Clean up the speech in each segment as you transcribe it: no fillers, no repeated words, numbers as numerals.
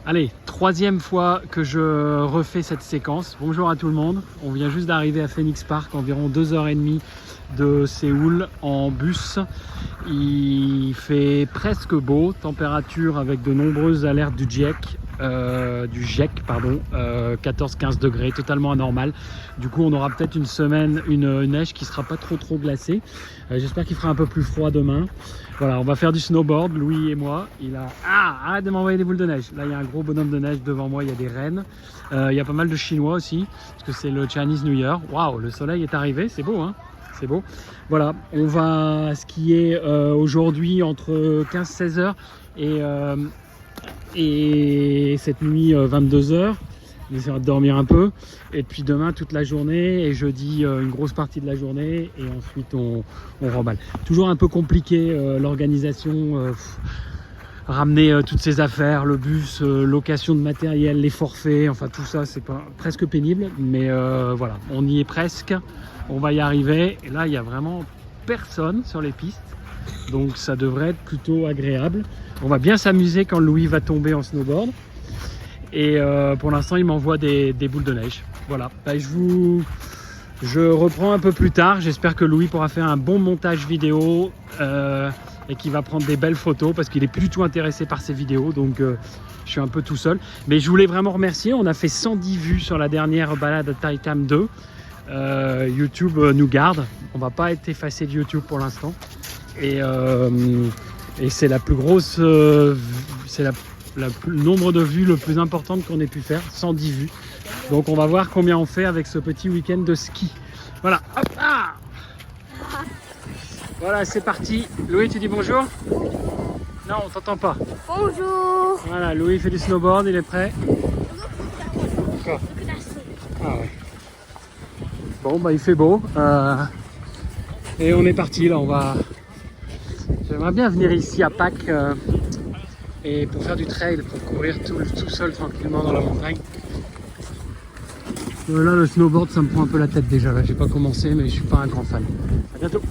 Allez, troisième fois que je refais cette séquence. Bonjour à tout le monde. On vient juste d'arriver à Phoenix Park, environ 2h30 de Séoul en bus. Il fait presque beau, température avec de nombreuses alertes du GIEC, 14-15 degrés, totalement anormal. Du coup, on aura peut-être une semaine, une neige qui sera pas trop glacée. J'espère qu'il fera un peu plus froid demain. Voilà, on va faire du snowboard, Louis et moi. Arrête de m'envoyer des boules de neige. Là, il y a un gros bonhomme de neige devant moi, il y a des rennes. Il y a pas mal de Chinois aussi, parce que c'est le Chinese New Year. Waouh, le soleil est arrivé, c'est beau, hein? C'est beau. Voilà, on va skier aujourd'hui entre 15-16 heures et cette nuit 22 heures. On essaiera de dormir un peu. Et puis demain toute la journée et jeudi une grosse partie de la journée. Et ensuite on remballe. Toujours un peu compliqué l'organisation. Ramener toutes ces affaires, le bus, location de matériel, les forfaits, enfin tout ça c'est presque pénible. Mais voilà, on y est presque. On va y arriver. Et là il n'y a vraiment personne sur les pistes. Donc ça devrait être plutôt agréable. On va bien s'amuser quand Louis va tomber en snowboard. Et pour l'instant, il m'envoie des boules de neige. Voilà. Je reprends un peu plus tard. J'espère que Louis pourra faire un bon montage vidéo et qu'il va prendre des belles photos parce qu'il est plus du tout intéressé par ces vidéos. Donc je suis un peu tout seul. Mais je voulais vraiment remercier. On a fait 110 vues sur la dernière balade à Taitam 2. YouTube nous garde. On va pas être effacé de YouTube pour l'instant. Et c'est la plus grosse... le nombre de vues le plus important qu'on ait pu faire, 110 vues. Donc on va voir combien on fait avec ce petit week-end de ski. Voilà, hop, voilà, c'est parti. Louis, tu dis bonjour? Non, on t'entend pas. Bonjour. Voilà, Louis fait du snowboard, il est prêt. Quoi? Ah ouais. Bon, bah il fait beau. Et on est parti, là, on va... J'aimerais bien venir ici à Pâques. Et pour faire du trail, pour courir tout seul tranquillement dans la montagne. Là, le snowboard, ça me prend un peu la tête déjà. Là, j'ai pas commencé, mais je suis pas un grand fan. À bientôt.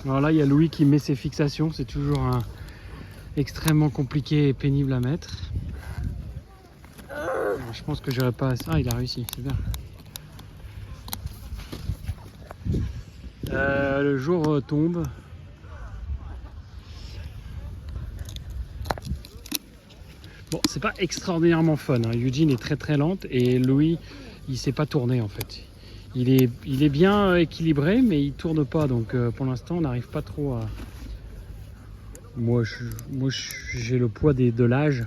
Alors là, il y a Louis qui met ses fixations. C'est toujours extrêmement compliqué et pénible à mettre. Je pense que j'aurais pas... Ah, il a réussi, c'est bien. Le jour tombe. Bon, c'est pas extraordinairement fun, hein. Eugene est très lente et Louis, il sait pas tourner en fait. Il est bien équilibré, mais il tourne pas. Donc pour l'instant, on n'arrive pas trop à... Moi, j'ai le poids de l'âge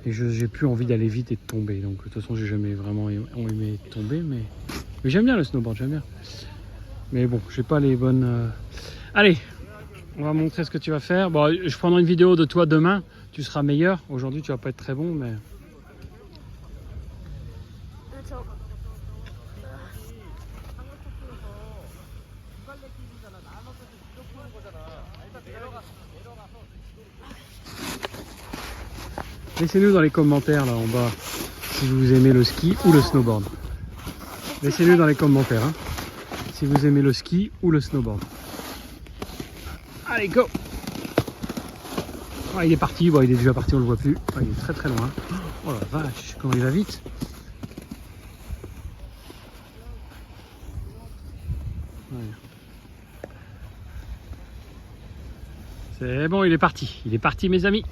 et j'ai plus envie d'aller vite et de tomber. Donc de toute façon, j'ai jamais vraiment aimé tomber, mais j'aime bien le snowboard, j'aime bien. Mais bon, j'ai pas les bonnes... Allez, on va montrer ce que tu vas faire. Bon, je prendrai une vidéo de toi demain. Tu seras meilleur. Aujourd'hui, tu vas pas être très bon, mais... Attends. Laissez-nous dans les commentaires, là, en bas, si vous aimez le ski ou le snowboard. Laissez-nous dans les commentaires, hein, si vous aimez le ski ou le snowboard. Allez, go! Ah, il est parti, bon, il est déjà parti, on le voit plus. Ah, il est très loin. Oh la vache, comment il va vite. Ouais. C'est bon, il est parti. Il est parti, mes amis.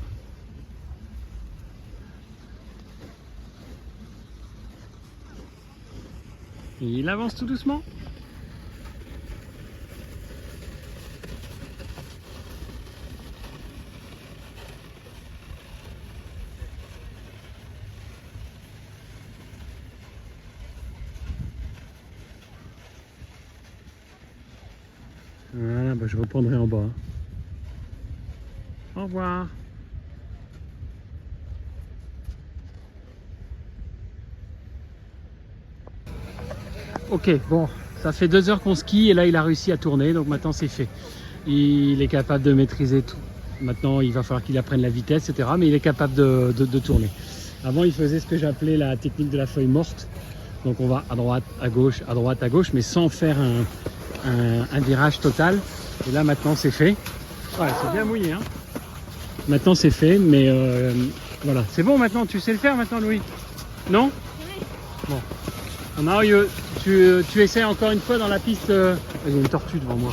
Il avance tout doucement. Voilà, bah je reprendrai en bas. Au revoir. Ok, bon, ça fait 2 heures qu'on skie et là il a réussi à tourner, donc maintenant c'est fait. Il est capable de maîtriser tout. Maintenant il va falloir qu'il apprenne la vitesse, etc. Mais il est capable de tourner. Avant il faisait ce que j'appelais la technique de la feuille morte. Donc on va à droite, à gauche, mais sans faire un virage total. Et là maintenant c'est fait. Ouais, c'est bien mouillé, hein. Maintenant c'est fait, mais voilà. C'est bon maintenant, tu sais le faire maintenant, Louis? Non? Bon. Now tu essaies encore une fois dans la piste. Il y a une tortue devant moi.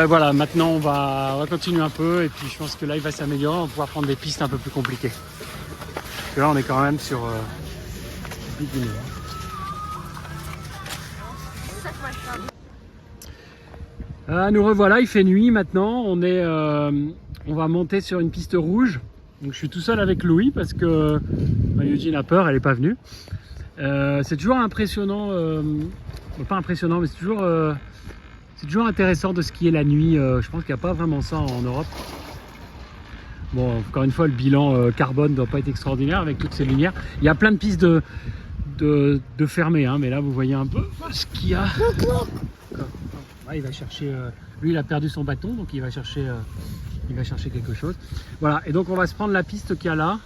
Voilà, maintenant on va continuer un peu et puis je pense que là il va s'améliorer, on va pouvoir prendre des pistes un peu plus compliquées. Parce que là on est quand même sur beginner. Nous revoilà, il fait nuit maintenant, on va monter sur une piste rouge. Donc je suis tout seul avec Louis parce que Eugene a peur, elle n'est pas venue. C'est toujours impressionnant, pas impressionnant, mais c'est toujours intéressant de skier la nuit. Je pense qu'il n'y a pas vraiment ça en Europe. Bon, encore une fois, le bilan carbone ne doit pas être extraordinaire avec toutes ces lumières. Il y a plein de pistes de fermées, hein, mais là vous voyez un peu ce qu'il y a. Ouais, il va chercher. Lui, il a perdu son bâton, donc il va chercher quelque chose. Voilà, et donc on va se prendre la piste qu'il y a là.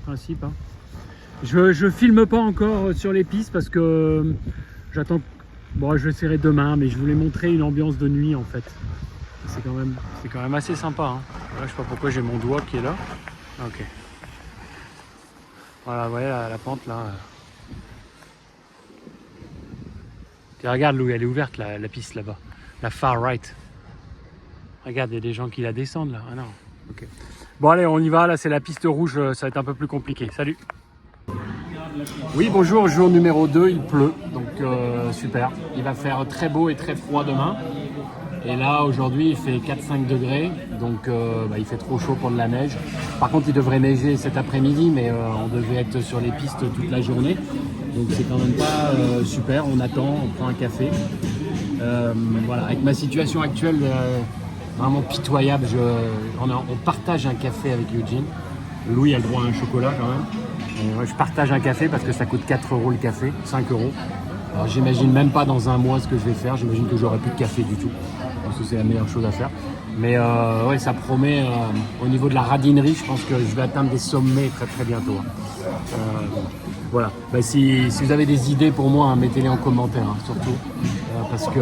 Principe. Hein. Je filme pas encore sur les pistes parce que j'attends. Bon, je le serai demain, mais je voulais montrer une ambiance de nuit en fait. C'est quand même assez sympa. Hein. Voilà, je sais pas pourquoi j'ai mon doigt qui est là. Ok. Voilà, vous voyez la pente là. Et regarde Louis, elle est ouverte la piste là-bas. La far right. Regarde, il y a des gens qui la descendent là. Ah non. Ok. Bon allez, on y va. Là, c'est la piste rouge. Ça va être un peu plus compliqué. Salut. Oui, bonjour. Jour numéro 2, il pleut. Donc super. Il va faire très beau et très froid demain. Et là, aujourd'hui, il fait 4-5 degrés. Donc il fait trop chaud pour de la neige. Par contre, il devrait neiger cet après-midi, mais on devait être sur les pistes toute la journée. Donc c'est quand même pas super. On attend, on prend un café. Voilà, avec ma situation actuelle vraiment pitoyable, on partage un café avec Eugene. Louis a le droit à un chocolat quand même. Et moi, je partage un café parce que ça coûte 4 € le café, 5 €. Alors j'imagine même pas dans un mois ce que je vais faire. J'imagine que j'aurai plus de café du tout. Parce que c'est la meilleure chose à faire. Mais ouais, ça promet au niveau de la radinerie, je pense que je vais atteindre des sommets très très bientôt. Voilà. Bah, si vous avez des idées pour moi, hein, mettez-les en commentaire, hein, surtout. Parce que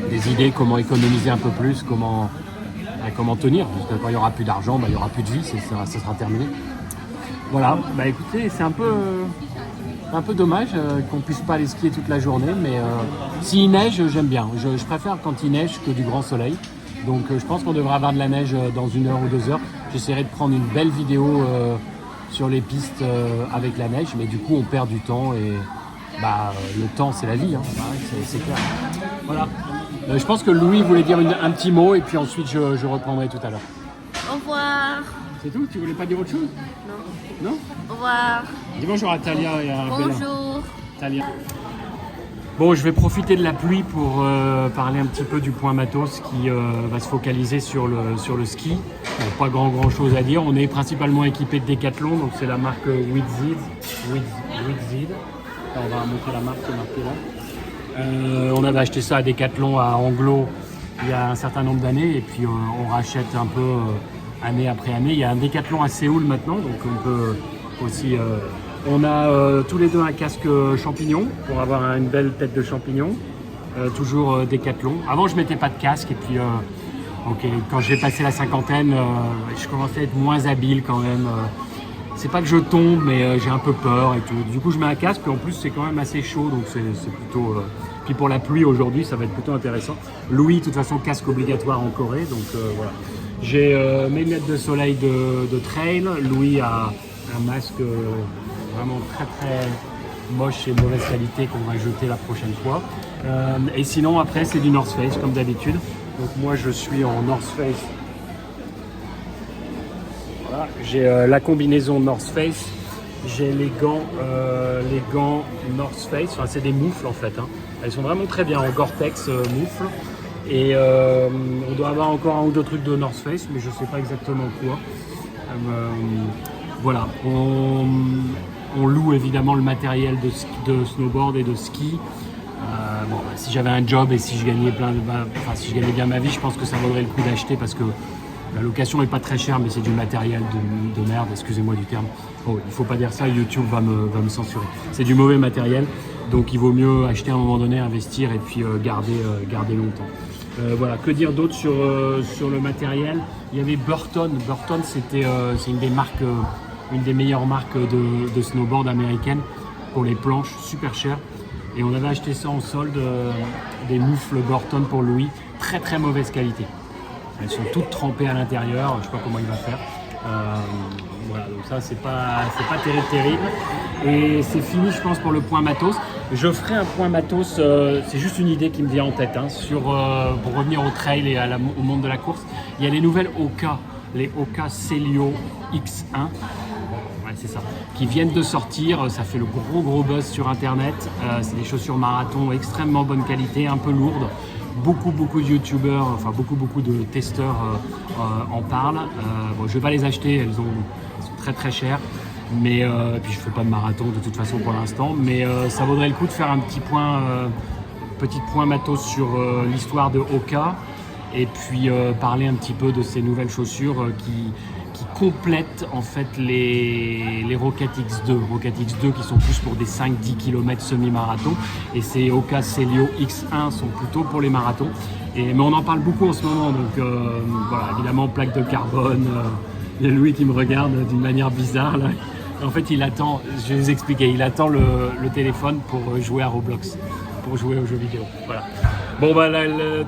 des idées, comment économiser un peu plus, comment tenir. Parce que quand il n'y aura plus d'argent, il n'y aura plus de vie, ça sera terminé. Voilà. Bah écoutez, c'est un peu dommage qu'on puisse pas aller skier toute la journée, mais s'il neige, j'aime bien. Je préfère quand il neige que du grand soleil. Donc je pense qu'on devrait avoir de la neige dans 1 heure ou 2 heures. J'essaierai de prendre une belle vidéo sur les pistes avec la neige, mais du coup on perd du temps et le temps c'est la vie, hein. C'est clair. Voilà. Je pense que Louis voulait dire un petit mot et puis ensuite je reprendrai tout à l'heure. Au revoir. C'est tout? Tu voulais pas dire autre chose? Non. Non? Au revoir. Dis bonjour à Talia et à Bella. Bonjour. Talia. Bon, je vais profiter de la pluie pour parler un petit peu du point matos qui va se focaliser sur le ski. Bon, pas grand chose à dire. On est principalement équipé de Decathlon, donc c'est la marque Wizid. On va montrer la marque qui est marquée là. On avait acheté ça à Decathlon à Anglo il y a un certain nombre d'années et puis on rachète un peu année après année. Il y a un Decathlon à Séoul maintenant, donc on peut aussi... on a tous les deux un casque champignon pour avoir une belle tête de champignon, toujours Decathlon. Avant je mettais pas de casque et puis quand j'ai passé la cinquantaine, je commençais à être moins habile quand même. C'est pas que je tombe, mais j'ai un peu peur et tout. Du coup je mets un casque et en plus c'est quand même assez chaud, donc c'est plutôt... Puis pour la pluie aujourd'hui ça va être plutôt intéressant. Louis de toute façon casque obligatoire en Corée, donc voilà. J'ai mes lunettes de soleil de trail. Louis a un masque vraiment très très moche et mauvaise qualité qu'on va jeter la prochaine fois. Et sinon après c'est du North Face comme d'habitude. Donc moi je suis en North Face. Voilà, j'ai la combinaison North Face. J'ai les gants North Face. Enfin c'est des moufles en fait. Hein. Elles sont vraiment très bien en Gore-Tex moufles. Et on doit avoir encore un ou deux trucs de North Face, mais je sais pas exactement quoi. Voilà, on loue évidemment le matériel de snowboard et de ski. Si j'avais un job et si je gagnais si je gagnais bien ma vie, je pense que ça vaudrait le coup d'acheter parce que la location est pas très chère, mais c'est du matériel de merde, excusez-moi du terme. Oh, il faut pas dire ça, YouTube va me censurer. C'est du mauvais matériel. Donc il vaut mieux acheter à un moment donné, investir et puis garder longtemps. Voilà, que dire d'autre sur le matériel? Il y avait Burton. Burton, c'est une des marques, une des meilleures marques de snowboard américaines pour les planches, super cher. Et on avait acheté ça en solde, des moufles Burton pour Louis, très très mauvaise qualité. Elles sont toutes trempées à l'intérieur, je ne sais pas comment il va faire. Voilà, donc ça c'est pas terrible. Et c'est fini, je pense, pour le point matos. Je ferai un point matos, c'est juste une idée qui me vient en tête, hein, pour revenir au trail et au monde de la course. Il y a les nouvelles Hoka, les Hoka Celio X1. Ouais, c'est ça, qui viennent de sortir, ça fait le gros buzz sur internet. C'est des chaussures marathon extrêmement bonne qualité, un peu lourdes. Beaucoup de youtubeurs, enfin beaucoup de testeurs en parlent. Bon, je vais pas les acheter, elles sont très chères. Mais puis je fais pas de marathon de toute façon pour l'instant. Mais ça vaudrait le coup de faire un petit point matos sur l'histoire de Hoka. Et puis parler un petit peu de ces nouvelles chaussures qui complètent en fait les Rocket X2. Rocket X2 qui sont plus pour des 5-10 km semi-marathon. Et ces Hoka Celio X1 sont plutôt pour les marathons. Mais on en parle beaucoup en ce moment. Donc voilà, évidemment, plaque de carbone. Il y a Louis qui me regarde d'une manière bizarre là. En fait, il attend, je vais vous expliquer, il attend le téléphone pour jouer à Roblox, pour jouer aux jeux vidéo. Voilà. Bon, bah,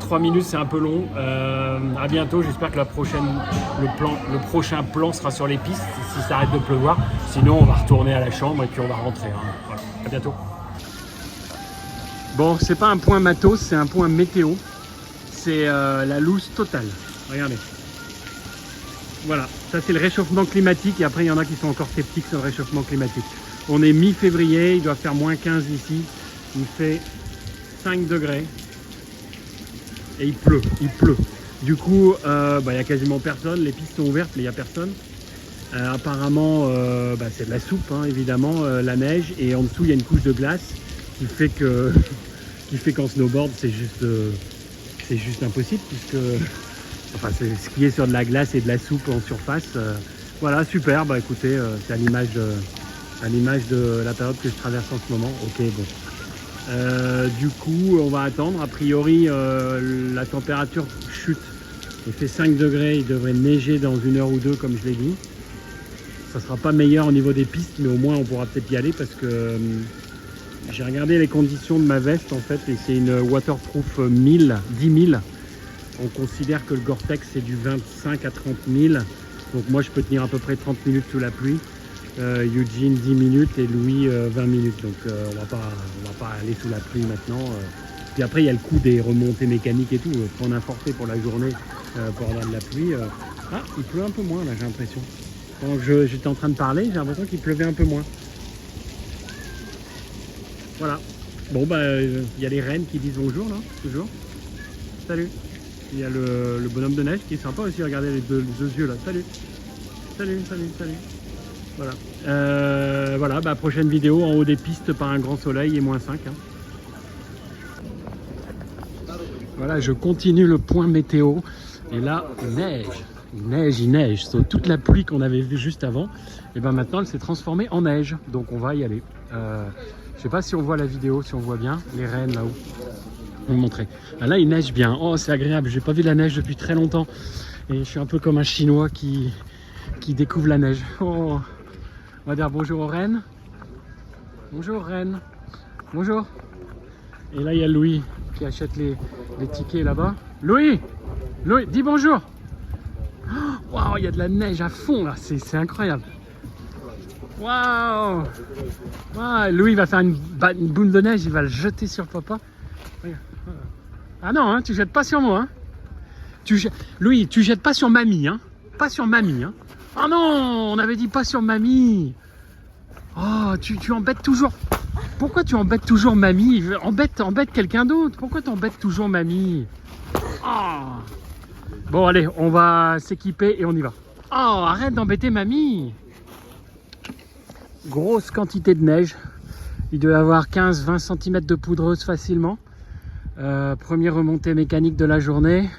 3 minutes, c'est un peu long. À bientôt. J'espère que le prochain plan sera sur les pistes, si ça arrête de pleuvoir. Sinon, on va retourner à la chambre et puis on va rentrer. Hein. Voilà. À bientôt. Bon, c'est pas un point matos, c'est un point météo. C'est la loose totale. Regardez. Voilà, ça c'est le réchauffement climatique et après il y en a qui sont encore sceptiques sur le réchauffement climatique. On est mi-février, il doit faire moins 15 ici, il fait 5 degrés et il pleut. Du coup, il n'y a quasiment personne, les pistes sont ouvertes mais il n'y a personne. Apparemment, c'est de la soupe, hein, évidemment, la neige, et en dessous il y a une couche de glace qui fait qu'en snowboard c'est juste impossible puisque... Enfin, c'est skier sur de la glace et de la soupe en surface. Voilà, super. Bah écoutez, c'est à l'image de la période que je traverse en ce moment. Ok, bon. Du coup, on va attendre. A priori, la température chute. Il fait 5 degrés. Il devrait neiger dans 1 heure ou 2, comme je l'ai dit. Ça sera pas meilleur au niveau des pistes, mais au moins on pourra peut-être y aller parce que j'ai regardé les conditions de ma veste en fait, et c'est une waterproof 10 000. On considère que le Gore-Tex c'est du 25 à 30 000. Donc moi je peux tenir à peu près 30 minutes sous la pluie. Eugene 10 minutes et Louis 20 minutes. Donc on va pas aller sous la pluie maintenant. Puis après il y a le coût des remontées mécaniques et tout. Prendre un forfait pour la journée pour avoir de la pluie. Ah, il pleut un peu moins là, j'ai l'impression. Pendant que j'étais en train de parler, j'ai l'impression qu'il pleuvait un peu moins. Voilà. Bon il y a les rennes qui disent bonjour là, toujours. Salut. Il y a le bonhomme de neige qui est sympa aussi, regardez les deux yeux là. Salut. Voilà. Voilà, prochaine vidéo en haut des pistes par un grand soleil et moins 5. Hein. Voilà, je continue le point météo. Et là, il neige. Sur toute la pluie qu'on avait vue juste avant, et maintenant elle s'est transformée en neige. Donc on va y aller. Je sais pas si on voit la vidéo, si on voit bien les rennes là-haut. Vous montrer. Là il neige bien, oh c'est agréable, j'ai pas vu de la neige depuis très longtemps et je suis un peu comme un chinois qui découvre la neige. Oh. On va dire bonjour aux rennes. Bonjour rennes. Bonjour. Et là il y a Louis qui achète les tickets là-bas. Louis, dis bonjour. Waouh, il y a de la neige à fond là, c'est incroyable. Waouh. Louis va faire une boule de neige, il va le jeter sur papa. Ah non, hein, tu jettes pas sur moi. Hein. Louis, tu jettes pas sur mamie. Hein. Pas sur mamie. Hein. Ah non, on avait dit pas sur mamie. Oh, tu embêtes toujours. Pourquoi tu embêtes toujours mamie? Embête quelqu'un d'autre. Pourquoi tu embêtes toujours mamie? Oh. Bon, allez, on va s'équiper et on y va. Oh, arrête d'embêter mamie. Grosse quantité de neige. Il doit y avoir 15-20 cm de poudreuse facilement. Première remontée mécanique de la journée.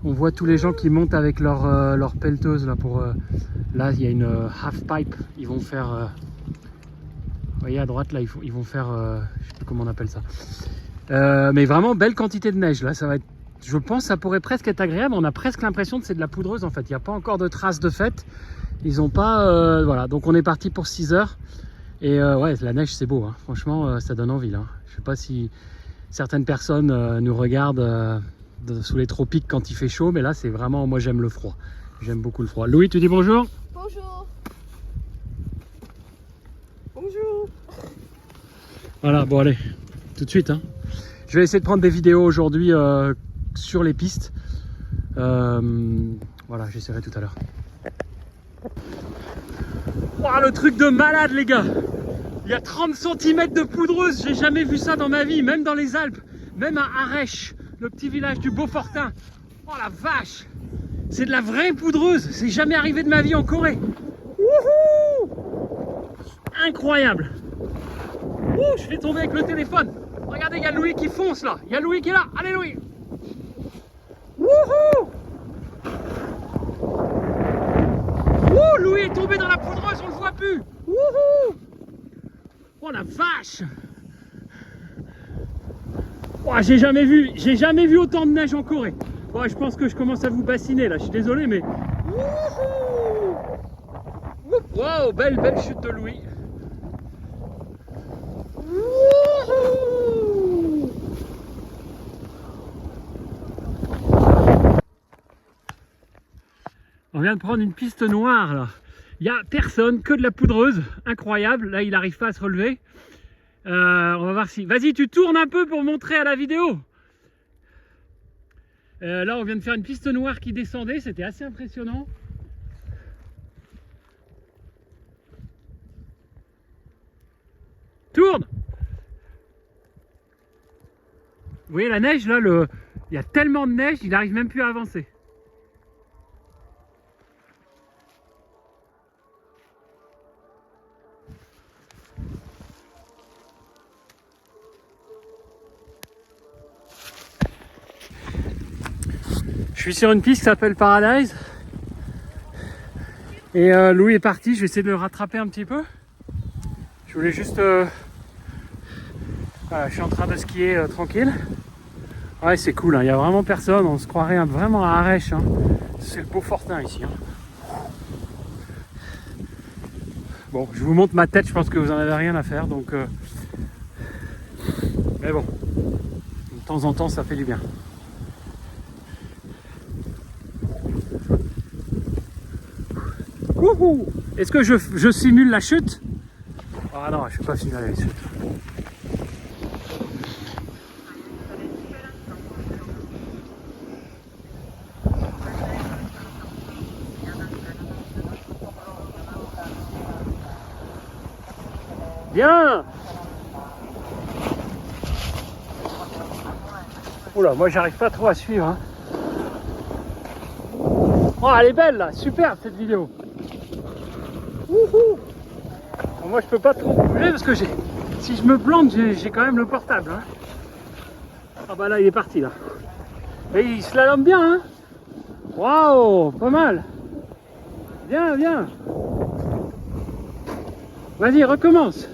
On voit tous les gens qui montent avec leur pelleteuse là pour là il y a une half pipe, ils vont faire voyez à droite là, ils vont faire, je sais plus comment on appelle ça. Mais vraiment belle quantité de neige là, ça va être, je pense ça pourrait presque être agréable. On a presque l'impression que c'est de la poudreuse en fait. Il n'y a pas encore de traces de fête. Ils ont pas, voilà. Donc on est parti pour 6 heures. Et ouais, la neige c'est beau, hein. Franchement ça donne envie là. Je sais pas si certaines personnes nous regardent sous les tropiques quand il fait chaud, mais là c'est vraiment, moi j'aime le froid. J'aime beaucoup le froid. Louis, tu dis bonjour? Bonjour. Bonjour. Voilà, bon allez, tout de suite. Hein. Je vais essayer de prendre des vidéos aujourd'hui sur les pistes. Voilà, j'essaierai tout à l'heure. Wow, le truc de malade les gars. Il y a 30 cm de poudreuse, j'ai jamais vu ça dans ma vie, même dans les Alpes, même à Arèche, le petit village du Beaufortin. Oh la vache, c'est de la vraie poudreuse, c'est jamais arrivé de ma vie en Corée. Wouhou, incroyable. Ouh, je vais tomber avec le téléphone. Regardez, il y a Louis qui fonce là, il y a Louis qui est là, allez Louis. Wouhou. Ouh, Louis est tombé dans la poudreuse, on le voit plus. Wouhou. Oh la vache! Oh, j'ai jamais vu autant de neige en Corée. Bon, je pense que je commence à vous bassiner là, je suis désolé mais... Wow, belle chute de Louis. On vient de prendre une piste noire là. Il n'y a personne, que de la poudreuse, incroyable. Là, il n'arrive pas à se relever. On va voir si... Vas-y, tu tournes un peu pour montrer à la vidéo. Là, on vient de faire une piste noire qui descendait. C'était assez impressionnant. Tourne! Vous voyez la neige, là, il y a tellement de neige, il n'arrive même plus à avancer. Je suis sur une piste qui s'appelle Paradise et Louis est parti, je vais essayer de le rattraper un petit peu. Je voulais juste... Voilà, je suis en train de skier tranquille. Ouais, c'est cool, hein. Il n'y a vraiment personne, on se croirait vraiment à Arèche. Hein. C'est le Beaufortin ici. Hein. Bon, je vous montre ma tête, je pense que vous n'en avez rien à faire. Donc, mais bon, de temps en temps ça fait du bien. Est-ce que je simule la chute? Ah non, je ne vais pas simuler la chute. Bien. Oula, moi j'arrive pas trop à suivre. Hein. Oh, elle est belle là, super cette vidéo. Wouhou. Bon, moi je peux pas trop bouger parce que si je me plante, j'ai quand même le portable. Hein. Ah bah là il est parti là. Et il slalome bien. Hein. Waouh, pas mal. Bien, bien. Vas-y, recommence.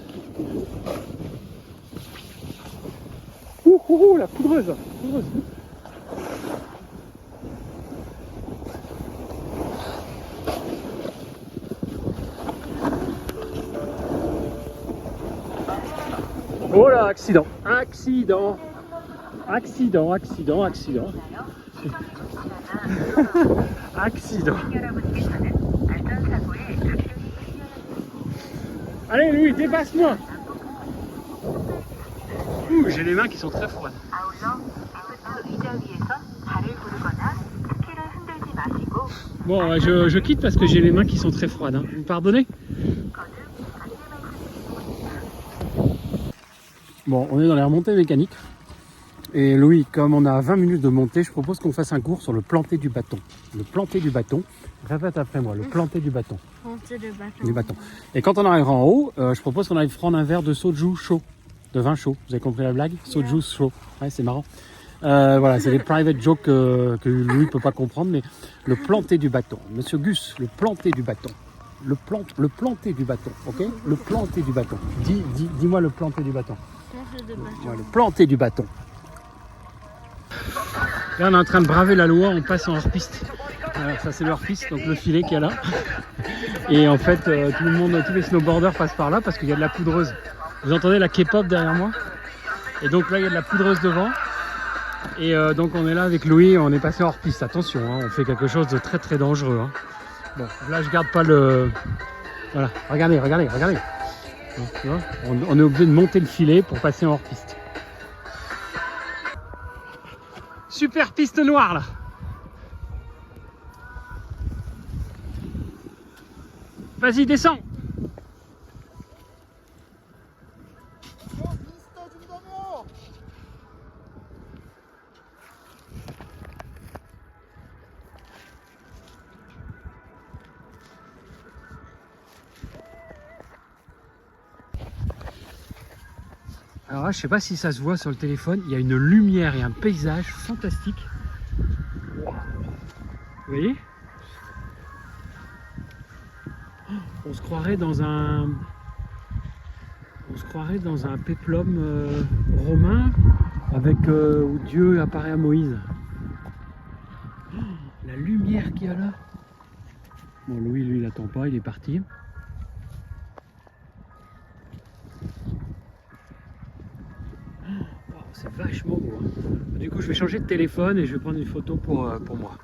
Ouh, la poudreuse, la poudreuse. Oh là, accident, accident, accident, accident, accident. Accident. Allez Louis, dépasse-moi. J'ai les mains qui sont très froides. Bon, je quitte parce que j'ai les mains qui sont très froides. Hein. Vous me pardonnez? Bon, on est dans les remontées mécaniques. Et Louis, comme on a 20 minutes de montée, je propose qu'on fasse un cours sur le planter du bâton. Le planter du bâton. Répète après moi, le planter du bâton. Planter le bâton. Du bâton. Et quand on arrivera en haut, je propose qu'on aille prendre un verre de soju chaud. De vin chaud. Vous avez compris la blague? Soju chaud. Ouais, c'est marrant. Voilà, c'est des private jokes que Louis ne peut pas comprendre, mais le planter du bâton. Monsieur Gus, le planter du bâton. le planter du bâton, ok? Le planter du bâton. Dis-moi le planter du bâton. Ouais, le planter du bâton. Là, on est en train de braver la loi, on passe en hors-piste. Alors, ça, c'est le hors-piste, donc le filet qui est là. Et en fait, tout le monde, tous les snowboarders passent par là parce qu'il y a de la poudreuse. Vous entendez la K-pop derrière moi? Et donc là, il y a de la poudreuse devant. Et donc, on est là avec Louis, on est passé hors-piste. Attention, hein, on fait quelque chose de très très dangereux. Hein. Bon, là, je garde pas le... Voilà, regardez. Donc, tu vois, on est obligé de monter le filet pour passer en hors-piste. Super piste noire, là. Vas-y, descends. Alors là, je sais pas si ça se voit sur le téléphone, il y a une lumière et un paysage fantastique. Vous voyez? On se croirait dans un péplum romain avec où Dieu apparaît à Moïse. La lumière qu'il y a là. Bon, Louis, lui, il attend pas, il est parti. C'est vachement beau. Hein. Du coup, je vais changer de téléphone et je vais prendre une photo pour moi.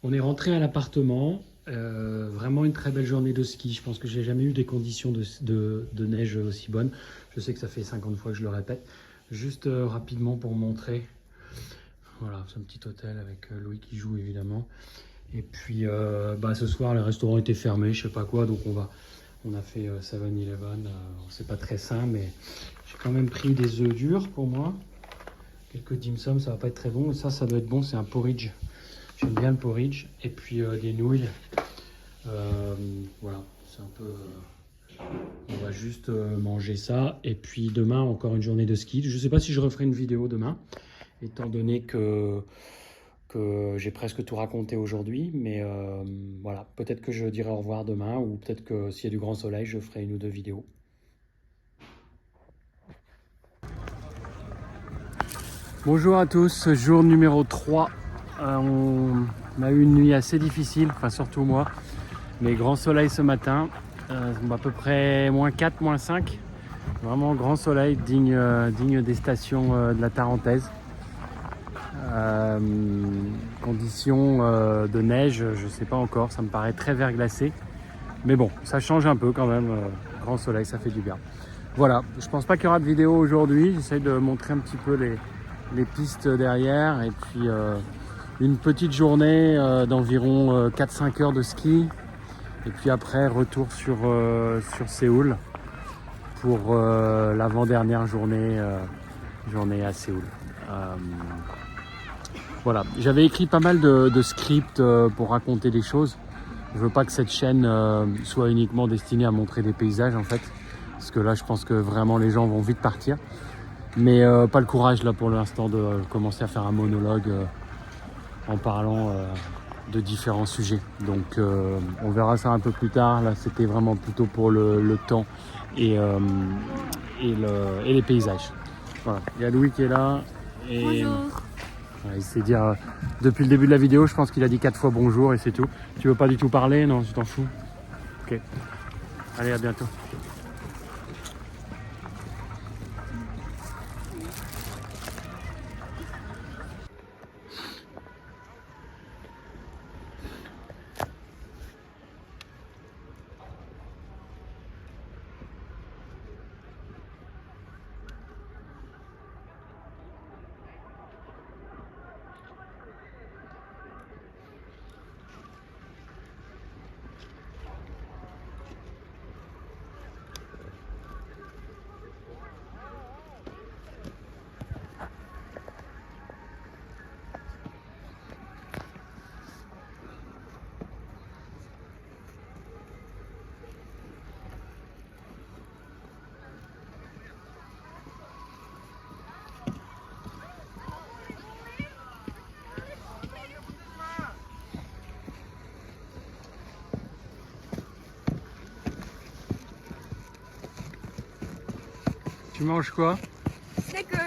On est rentré à l'appartement. Vraiment une très belle journée de ski. Je pense que j'ai jamais eu des conditions de neige aussi bonnes. Je sais que ça fait 50 fois que je le répète. Juste rapidement pour montrer. Voilà, c'est un petit hôtel avec Louis qui joue évidemment. Et puis ce soir, le restaurant était fermé, je sais pas quoi, donc on a fait 7-Eleven. C'est pas très sain, mais j'ai quand même pris des œufs durs pour moi. Quelques dim sum, ça va pas être très bon. Et ça doit être bon, c'est un porridge. J'aime bien le porridge. Et puis des nouilles. Voilà, c'est un peu... on va juste manger ça. Et puis demain, encore une journée de ski. Je sais pas si je referai une vidéo demain, étant donné que j'ai presque tout raconté aujourd'hui, mais voilà, peut-être que je dirai au revoir demain, ou peut-être que s'il y a du grand soleil, je ferai une ou deux vidéos. Bonjour à tous, jour numéro 3. On a eu une nuit assez difficile, enfin surtout moi, mais grand soleil ce matin, à peu près -4, -5. Vraiment grand soleil, digne des stations de la Tarentaise. Conditions de neige, je sais pas encore, ça me paraît très verglacé, mais bon, ça change un peu quand même. Grand soleil, ça fait du bien. Voilà, je pense pas qu'il y aura de vidéo aujourd'hui. J'essaie de montrer un petit peu les pistes derrière, et puis une petite journée d'environ 4-5 heures de ski, et puis après retour sur Séoul pour l'avant-dernière journée à Séoul. Voilà, j'avais écrit pas mal de scripts pour raconter des choses. Je veux pas que cette chaîne soit uniquement destinée à montrer des paysages en fait, parce que là je pense que vraiment les gens vont vite partir. Mais pas le courage là pour l'instant de commencer à faire un monologue en parlant de différents sujets. Donc on verra ça un peu plus tard. Là c'était vraiment plutôt pour le temps et les paysages. Voilà, il y a Louis qui est là. Et... Bonjour. Il sait dire, depuis le début de la vidéo, je pense qu'il a dit 4 fois bonjour et c'est tout. Tu veux pas du tout parler? Non, tu t'en fous? Ok. Allez, à bientôt. Tu manges quoi? Snickers.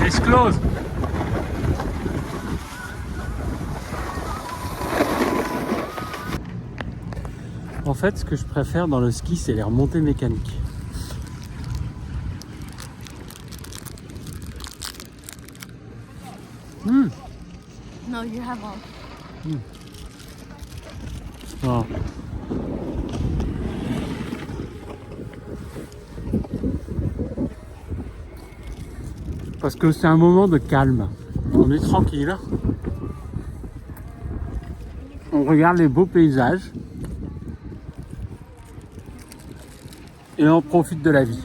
It's closed. En fait, ce que je préfère dans le ski, c'est les remontées mécaniques. No, you have all. Ah. Parce que c'est un moment de calme. On est tranquille. On regarde les beaux paysages. Et on profite de la vie.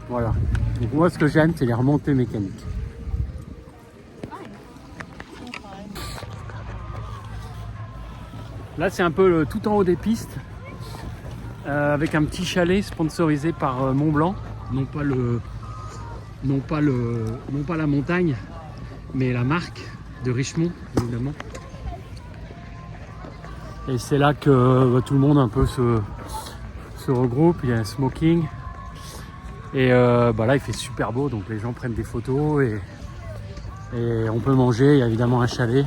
Voilà. Donc moi, ce que j'aime, c'est les remontées mécaniques. Là, c'est un peu tout en haut des pistes, avec un petit chalet sponsorisé par Mont-Blanc. Non pas la montagne, mais la marque de Richemont, évidemment. Et c'est là que tout le monde un peu se regroupe. Il y a un smoking. Et là, il fait super beau, donc les gens prennent des photos et on peut manger. Il y a évidemment un chalet.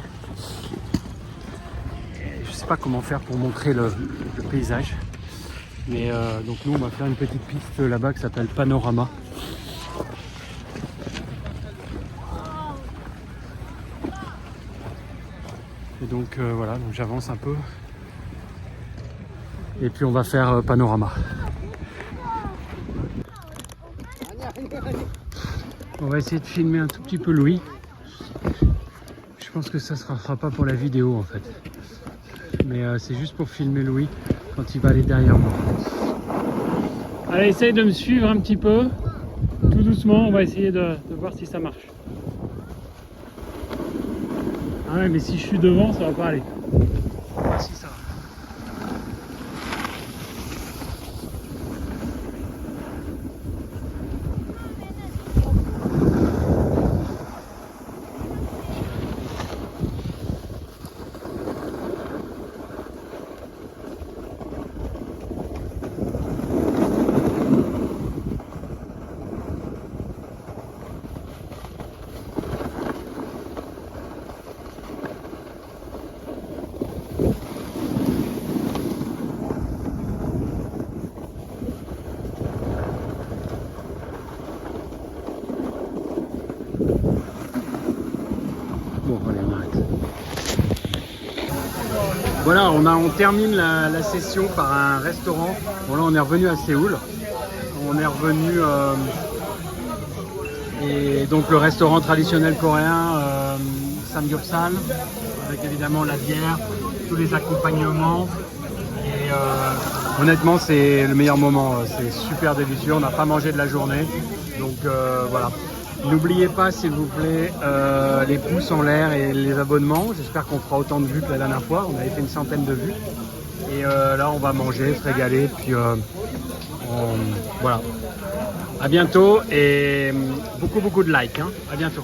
Et je sais pas comment faire pour montrer le paysage. Mais donc nous, on va faire une petite piste là-bas qui s'appelle Panorama. Et donc voilà, donc j'avance un peu. Et puis on va faire Panorama. On va essayer de filmer un tout petit peu Louis. Je pense que ça ne sera pas pour la vidéo en fait. Mais c'est juste pour filmer Louis quand il va aller derrière moi. Allez, essaye de me suivre un petit peu. Tout doucement, on va essayer de voir si ça marche. Ah ouais, mais si je suis devant, ça va pas aller. Ah si, ça va. Bon, allez, on arrête. Voilà, on termine la session par un restaurant. Bon, là, on est revenu à Séoul. On est revenu... et donc, le restaurant traditionnel coréen, Samgyeopsal, avec évidemment la bière, tous les accompagnements. Et honnêtement, c'est le meilleur moment. C'est super délicieux. On n'a pas mangé de la journée. Donc, voilà. N'oubliez pas, s'il vous plaît, les pouces en l'air et les abonnements. J'espère qu'on fera autant de vues que la dernière fois. On avait fait une centaine de vues. Et là, on va manger, se régaler. Puis voilà. À bientôt et beaucoup de likes. Hein. À bientôt.